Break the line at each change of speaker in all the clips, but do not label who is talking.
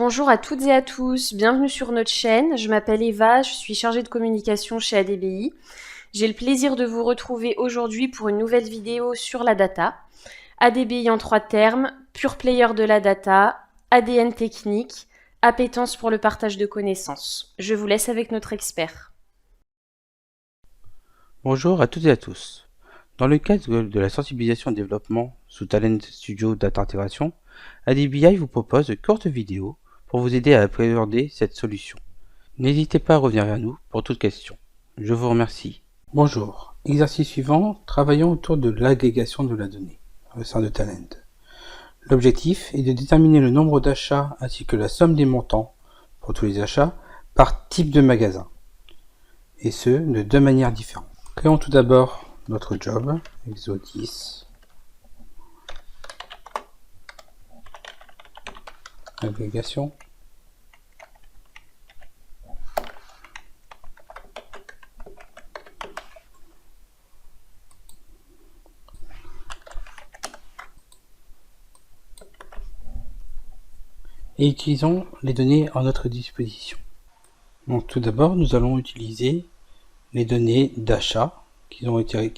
Bonjour à toutes et à tous, bienvenue sur notre chaîne. Je m'appelle Eva, je suis chargée de communication chez ADBI. J'ai le plaisir de vous retrouver aujourd'hui pour une nouvelle vidéo sur la data. ADBI en 3 termes, pure player de la data, ADN technique, appétence pour le partage de connaissances. Je vous laisse avec notre expert.
Bonjour à toutes et à tous. Dans le cadre de la sensibilisation et développement sous Talent Studio Data Intégration, ADBI vous propose de courtes vidéos pour vous aider à appréhender cette solution. N'hésitez pas à revenir vers nous pour toute question. Je vous remercie. Bonjour. Exercice suivant, travaillons autour de l'agrégation de la donnée au sein de Talent. L'objectif est de déterminer le nombre d'achats ainsi que la somme des montants pour tous les achats par type de magasin, et ce de deux manières différentes. Créons tout d'abord notre job, exo10, agrégation, et utilisons les données à notre disposition. Donc tout d'abord, nous allons utiliser les données d'achat qui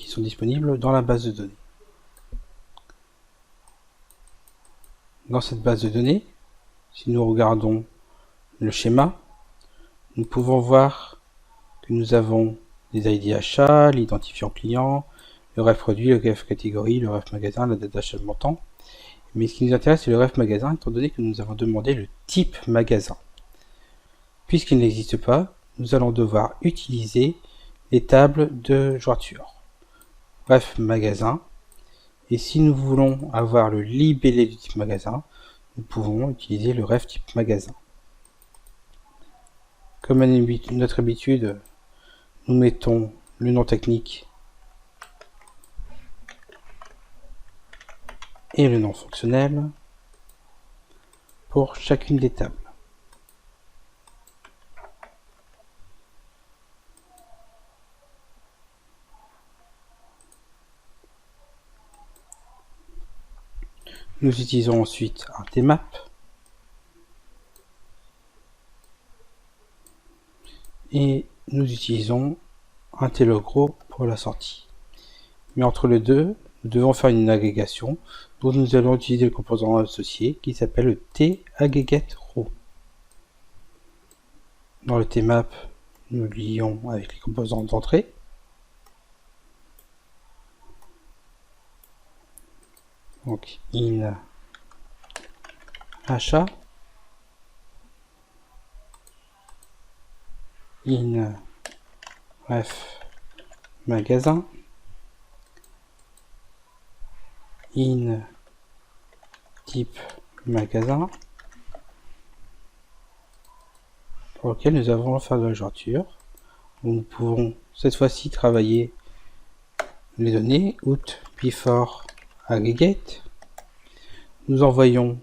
sont disponibles dans la base de données. Dans cette base de données, si nous regardons le schéma, nous pouvons voir que nous avons des ID achats, l'identifiant client, le ref produit, le ref catégorie, le ref magasin, la date d'achat de montant. Mais ce qui nous intéresse, c'est le ref magasin, étant donné que nous avons demandé le type magasin. Puisqu'il n'existe pas, nous allons devoir utiliser les tables de jointure. Ref magasin. Et si nous voulons avoir le libellé du type magasin, nous pouvons utiliser le ref type magasin. Comme à notre habitude, nous mettons le nom technique et le nom fonctionnel pour chacune des tables. Nous utilisons ensuite un tmap et nous utilisons un tlogro pour la sortie. Mais entre les deux, nous devons faire une agrégation dont nous allons utiliser le composant associé qui s'appelle le taggregateRow. Dans le tmap, nous le lions avec les composants d'entrée. Donc in achat, in ref magasin, in type magasin, pour lequel nous allons faire de la jointure. Nous pouvons cette fois-ci travailler les données out before aggregate. Nous envoyons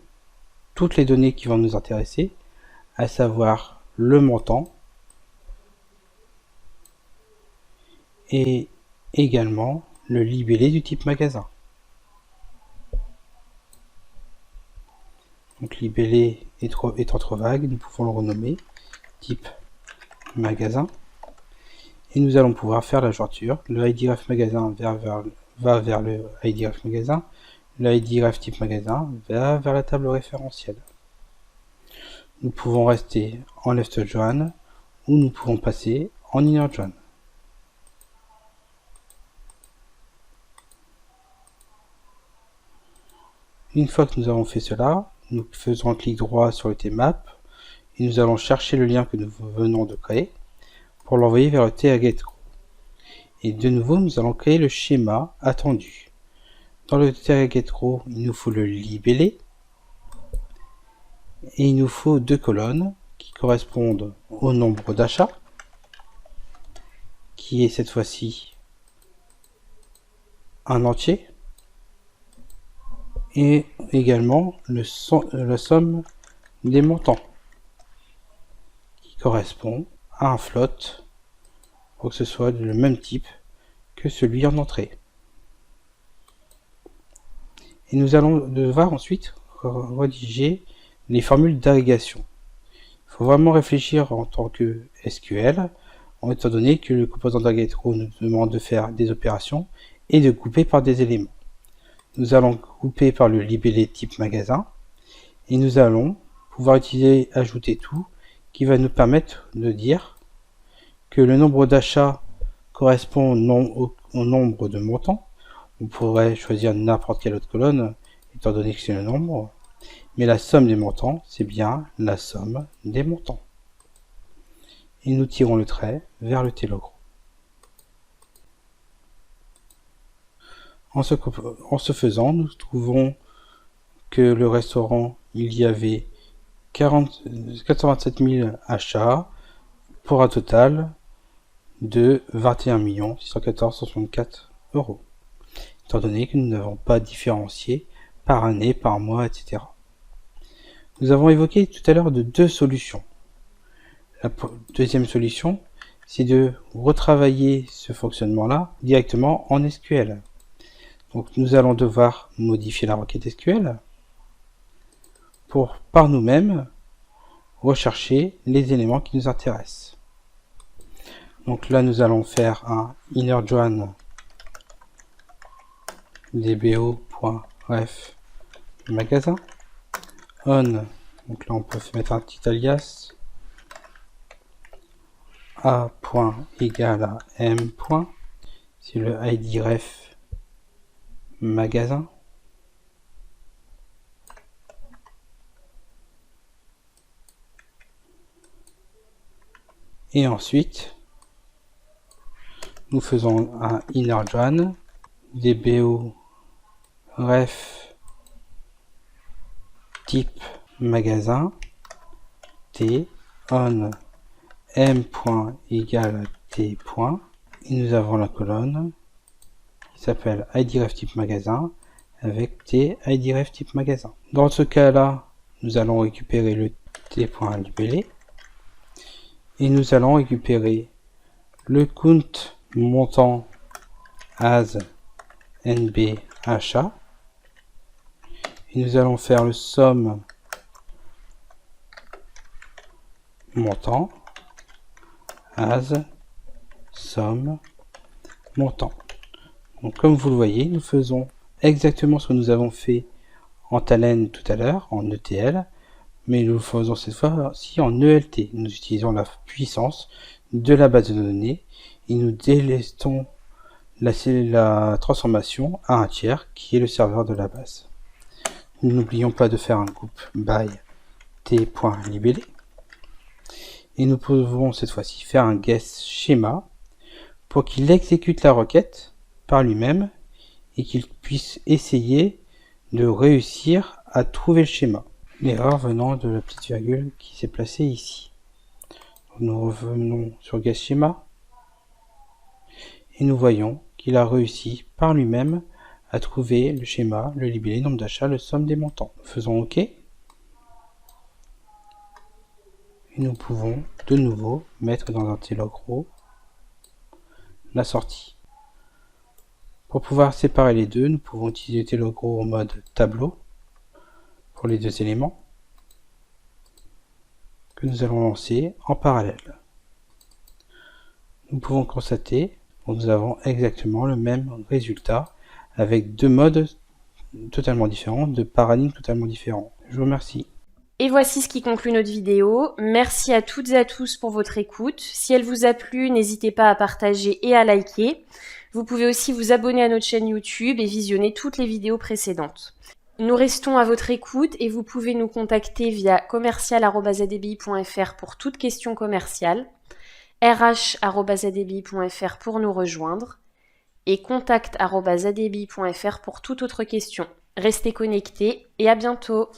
toutes les données qui vont nous intéresser, à savoir le montant et également le libellé du type magasin. Donc libellé étant trop vague, nous pouvons le renommer type magasin et nous allons pouvoir faire la jointure. Le IDREF magasin va vers le IDREF magasin, le IDREF type magasin va vers la table référentielle. Nous pouvons rester en left join ou nous pouvons passer en inner join. Une fois que nous avons fait cela, nous faisons un clic droit sur le tmap et nous allons chercher le lien que nous venons de créer pour l'envoyer vers le taggregateRow. Et de nouveau, nous allons créer le schéma attendu. Dans le taggregateRow, il nous faut le libellé et il nous faut deux colonnes qui correspondent au nombre d'achats, qui est cette fois-ci un entier, et également la somme des montants qui correspond à un float pour que ce soit le même type que celui en entrée. Et nous allons devoir ensuite rédiger les formules d'agrégation. faut vraiment réfléchir en tant que SQL, étant donné que le composant DragAndDrop nous demande de faire des opérations et de couper par des éléments. Nous allons couper par le libellé type magasin et nous allons pouvoir utiliser ajouter tout qui va nous permettre de dire que le nombre d'achats correspond au nombre de montants. On pourrait choisir n'importe quelle autre colonne étant donné que c'est le nombre, mais la somme des montants c'est bien la somme des montants. Et nous tirons le trait vers le T-logro. En ce faisant, nous trouvons que le restaurant, il y avait 427 000 achats pour un total de 21 614 €, étant donné que nous n'avons pas différencié par année, par mois, etc. Nous avons évoqué tout à l'heure de deux solutions. La deuxième solution, c'est de retravailler ce fonctionnement-là directement en SQL. Donc nous allons devoir modifier la requête SQL pour par nous-mêmes rechercher les éléments qui nous intéressent. Donc là nous allons faire un innerjoin dbo.ref magasin on, donc là on peut mettre un petit alias a point égale à m point, c'est le id ref magasin. Et ensuite, nous faisons un innerjoin dbo ref type magasin t on m point égale à t point, et nous avons la colonne qui s'appelle idref type magasin avec t idref type magasin. Dans ce cas-là, nous allons récupérer le t.libellé et nous allons récupérer le count montant as nb achat et nous allons faire le somme montant as somme montant. Donc comme vous le voyez, nous faisons exactement ce que nous avons fait en talent tout à l'heure, en ETL, mais nous le faisons cette fois-ci en ELT. Nous utilisons la puissance de la base de données et nous délestons la transformation à un tiers qui est le serveur de la base. N'oublions pas de faire un groupe by t.libellé et nous pouvons cette fois-ci faire un guess schéma pour qu'il exécute la requête par lui-même et qu'il puisse essayer de réussir à trouver le schéma. L'erreur venant de la petite virgule qui s'est placée ici. Nous revenons sur guess schéma et nous voyons qu'il a réussi par lui-même à trouver le schéma, le libellé, nombre d'achats, le somme des montants. Faisons OK. Et nous pouvons de nouveau mettre dans un T-logro la sortie. Pour pouvoir séparer les deux, nous pouvons utiliser T-logro en mode tableau pour les deux éléments que nous allons lancer en parallèle. Nous pouvons constater que nous avons exactement le même résultat avec deux modes totalement différents, deux paradigmes totalement différents. Je vous remercie.
Et voici ce qui conclut notre vidéo. Merci à toutes et à tous pour votre écoute. Si elle vous a plu, n'hésitez pas à partager et à liker. Vous pouvez aussi vous abonner à notre chaîne YouTube et visionner toutes les vidéos précédentes. Nous restons à votre écoute et vous pouvez nous contacter via commercial@zdbi.fr pour toute question commerciale, rh@zdbi.fr pour nous rejoindre et contact@zdbi.fr pour toute autre question. Restez connectés et à bientôt.